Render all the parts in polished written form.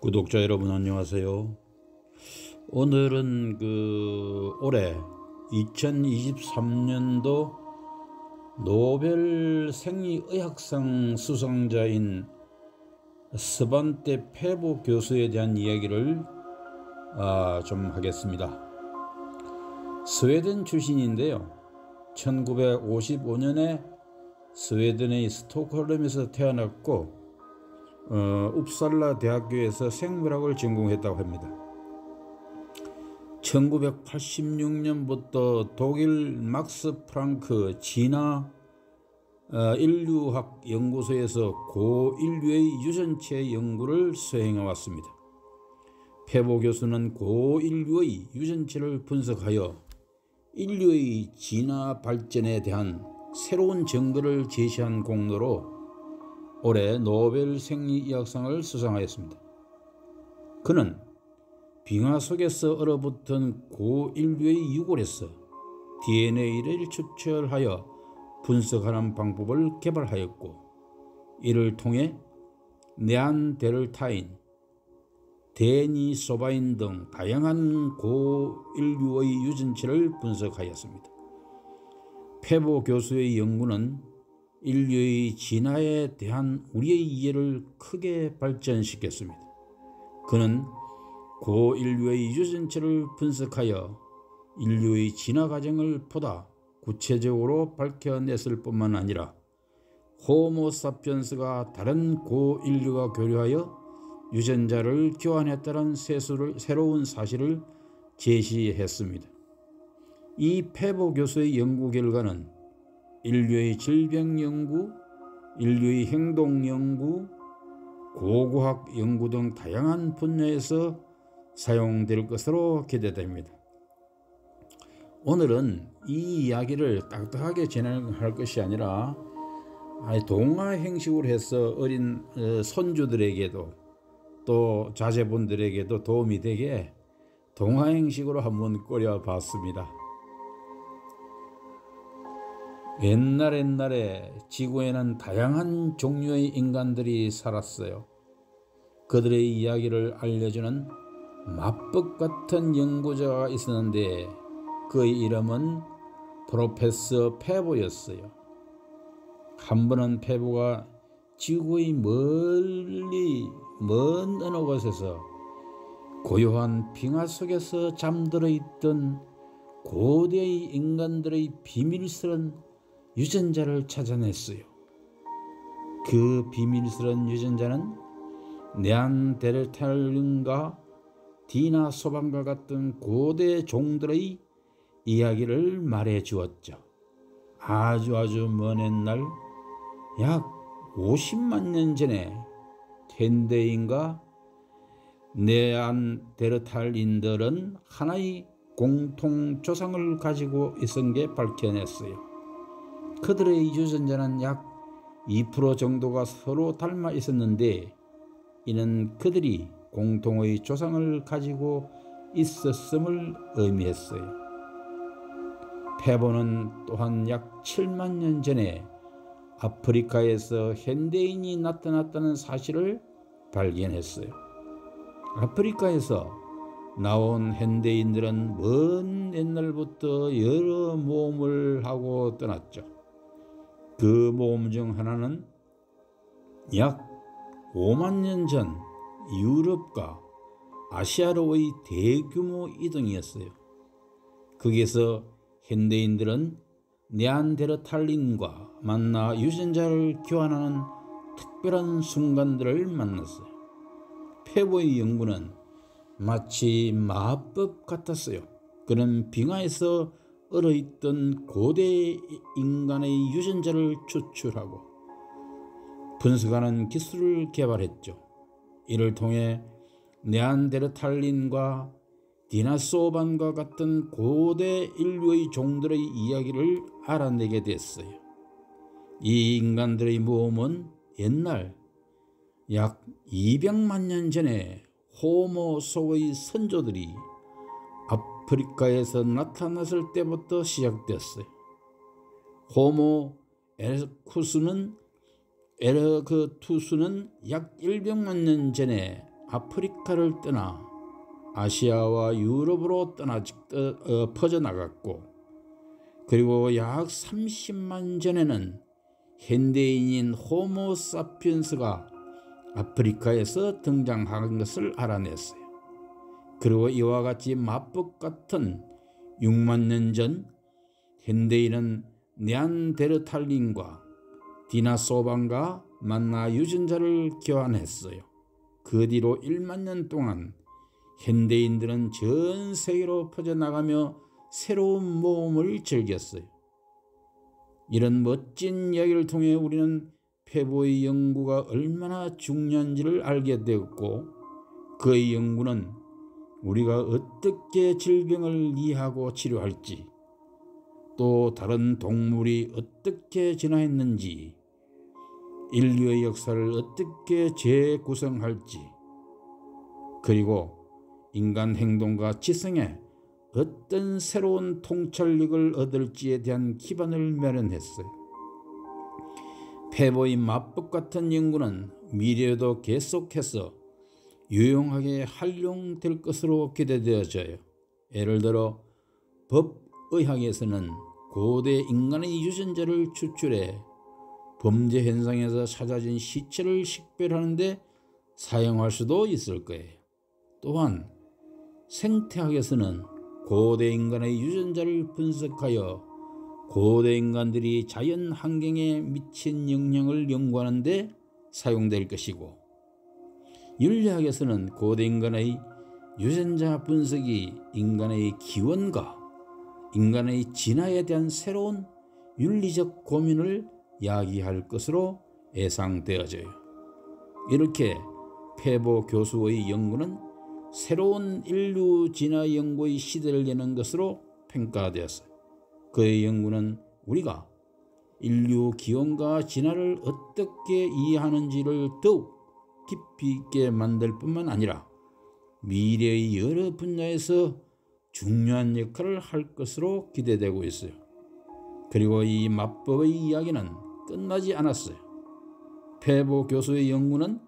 구독자 여러분 안녕하세요. 오늘은 올해 2023년도 노벨 생리의학상 수상자인 스반테 페보 교수에 대한 이야기를 좀 하겠습니다. 스웨덴 출신인데요. 1955년에 스웨덴의 스톡홀름에서 태어났고 up살라 대학교에서 생물학을 전공했다고 합니다. 1986년부터 독일 막스 프랑크 진화 인류학 연구소에서 고인류의 유전체 연구를 수행해 왔습니다. 페보 교수는 고인류의 유전체를 분석하여 인류의 진화 발전에 대한 새로운 증거를 제시한 공로로 올해 노벨 생리의학상을 수상하였습니다. 그는 빙하 속에서 얼어붙은 고인류의 유골에서 DNA를 추출하여 분석하는 방법을 개발하였고, 이를 통해 네안데르탈인, 데니소바인 등 다양한 고인류의 유전체를 분석하였습니다. 페보 교수의 연구는 인류의 진화에 대한 우리의 이해를 크게 발전시켰습니다. 그는 고인류의 유전체를 분석하여 인류의 진화 과정을 보다 구체적으로 밝혀냈을 뿐만 아니라 호모사피엔스가 다른 고인류와 교류하여 유전자를 교환했다는 새로운 사실을 제시했습니다. 이 페보 교수의 연구 결과는 인류의 질병 연구, 인류의 행동 연구, 고고학 연구 등 다양한 분야에서 사용될 것으로 기대됩니다. 오늘은 이 이야기를 딱딱하게 진행할 것이 아니라 동화 형식으로 해서 어린 손주들에게도 또 자제분들에게도 도움이 되게 동화 형식으로 한번 꾸려봤습니다. 옛날에 지구에는 다양한 종류의 인간들이 살았어요. 그들의 이야기를 알려주는 마법 같은 연구자가 있었는데 그의 이름은 프로페서 페보였어요. 한 번은 페보가 지구의 멀리 먼 어느 곳에서 고요한 빙하 속에서 잠들어 있던 고대의 인간들의 비밀스런 유전자를 찾아냈어요. 그 비밀스러운 유전자는 네안데르탈린과 디나소반과 같은 고대 종들의 이야기를 말해 주었죠. 아주 먼 옛날 약 50만 년 전에 현대인과 네안데르탈인들은 하나의 공통 조상을 가지고 있은 게 밝혀냈어요. 그들의 유전자는 약 2% 정도가 서로 닮아 있었는데 이는 그들이 공통의 조상을 가지고 있었음을 의미했어요. 페보는 또한 약 7만 년 전에 아프리카에서 현대인이 나타났다는 사실을 발견했어요. 아프리카에서 나온 현대인들은 먼 옛날부터 여러 모험을 하고 떠났죠. 그 모험 중 하나는 약 5만 년 전 유럽과 아시아로의 대규모 이동이었어요. 거기에서 현대인들은 네안데르탈린과 만나 유전자를 교환하는 특별한 순간들을 만났어요. 페보의 연구는 마치 마법 같았어요. 그는 빙하에서 얼어있던 고대 인간의 유전자를 추출하고 분석하는 기술을 개발했죠. 이를 통해 네안데르탈린과 디나소반과 같은 고대 인류의 종들의 이야기를 알아내게 됐어요. 이 인간들의 모험은 옛날 약 200만 년 전에 호모소의 선조들이 아프리카에서 나타났을 때부터 시작됐어요. 호모 에렉투스는 약 100만 년 전에 아프리카를 떠나 아시아와 유럽으로 퍼져나갔고, 그리고 약 30만 전에는 현대인인 호모사피엔스가 아프리카에서 등장한 것을 알아냈어요. 그리고 이와 같이 마법 같은 6만 년 전 현대인은 네안데르탈린과 디나소반과 만나 유전자를 교환했어요. 그 뒤로 1만 년 동안 현대인들은 전 세계로 퍼져나가며 새로운 모험을 즐겼어요. 이런 멋진 이야기를 통해 우리는 폐보의 연구가 얼마나 중요한지를 알게 되었고, 그의 연구는 우리가 어떻게 질병을 이해하고 치료할지, 또 다른 동물이 어떻게 진화했는지, 인류의 역사를 어떻게 재구성할지, 그리고 인간 행동과 지성에 어떤 새로운 통찰력을 얻을지에 대한 기반을 마련했어요. 폐보의 마법 같은 연구는 미래에도 계속해서 유용하게 활용될 것으로 기대되어져요. 예를 들어 법의학에서는 고대 인간의 유전자를 추출해 범죄 현상에서 찾아진 시체를 식별하는 데 사용할 수도 있을 거예요. 또한 생태학에서는 고대 인간의 유전자를 분석하여 고대 인간들이 자연 환경에 미친 영향을 연구하는 데 사용될 것이고, 윤리학에서는 고대 인간의 유전자 분석이 인간의 기원과 인간의 진화에 대한 새로운 윤리적 고민을 야기할 것으로 예상되어져요. 이렇게 폐보 교수의 연구는 새로운 인류 진화 연구의 시대를 여는 것으로 평가되었어요. 그의 연구는 우리가 인류 기원과 진화를 어떻게 이해하는지를 더욱 깊이 있게 만들 뿐만 아니라 미래의 여러 분야에서 중요한 역할을 할 것으로 기대되고 있어요. 그리고 이 마법의 이야기는 끝나지 않았어요. 폐보 교수의 연구는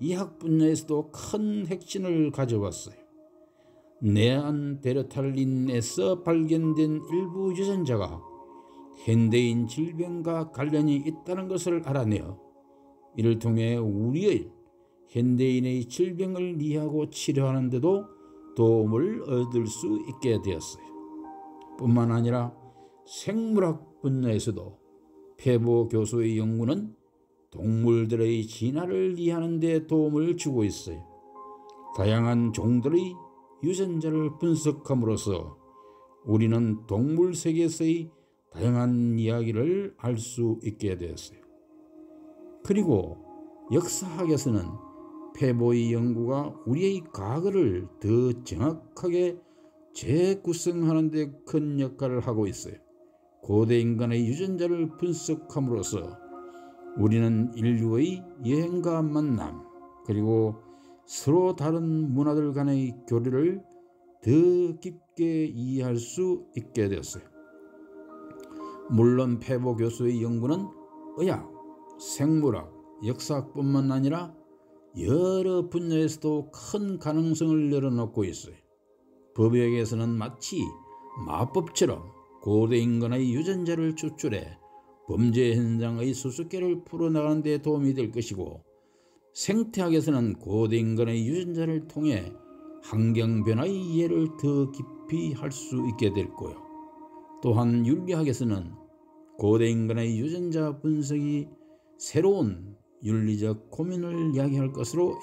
이학 분야에서도 큰 혁신을 가져왔어요. 네안데르탈린에서 발견된 일부 유전자가 현대인 질병과 관련이 있다는 것을 알아내어 이를 통해 우리의 현대인의 질병을 이해하고 치료하는 데도 도움을 얻을 수 있게 되었어요. 뿐만 아니라 생물학 분야에서도 폐보 교수의 연구는 동물들의 진화를 이해하는 데 도움을 주고 있어요. 다양한 종들의 유전자를 분석함으로써 우리는 동물 세계에서의 다양한 이야기를 알 수 있게 되었어요. 그리고 역사학에서는 폐보의 연구가 우리의 과거를 더 정확하게 재구성하는 데 큰 역할을 하고 있어요. 고대 인간의 유전자를 분석함으로써 우리는 인류의 여행과 만남, 그리고 서로 다른 문화들 간의 교류를 더 깊게 이해할 수 있게 되었어요. 물론 폐보 교수의 연구는 의학, 생물학, 역사학뿐만 아니라 여러 분야에서도 큰 가능성을 열어놓고 있어요. 법의학에서는 마치 마법처럼 고대 인간의 유전자를 추출해 범죄 현장의 수수께를 풀어나가는 데 도움이 될 것이고, 생태학에서는 고대 인간의 유전자를 통해 환경 변화의 이해를 더 깊이 할 수 있게 될 거요. 또한 윤리학에서는 고대 인간의 유전자 분석이 새로운 윤리적 고민을 야기할 것으로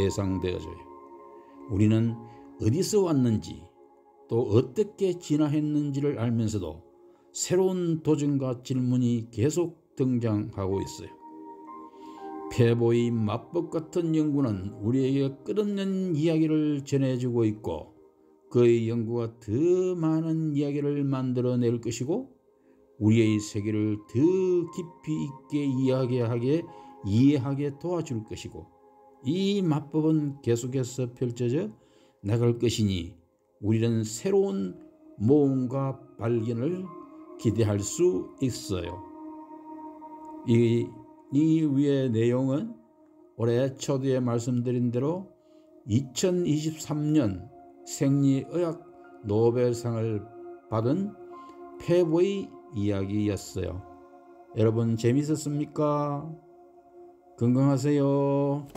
예상되어져요. 우리는 어디서 왔는지 또 어떻게 진화했는지를 알면서도 새로운 도전과 질문이 계속 등장하고 있어요. 폐보의 마법 같은 연구는 우리에게 끝없는 이야기를 전해주고 있고, 그의 연구가 더 많은 이야기를 만들어낼 것이고 우리의 세계를 더 깊이 있게 이해하게 도와줄 것이고, 이 마법은 계속해서 펼쳐져 나갈 것이니 우리는 새로운 모험과 발견을 기대할 수 있어요. 이 위의 내용은 올해 초두에 말씀드린 대로 2023년 생리의학 노벨상을 받은 페보의 이야기였어요. 여러분 재밌었습니까? 건강하세요.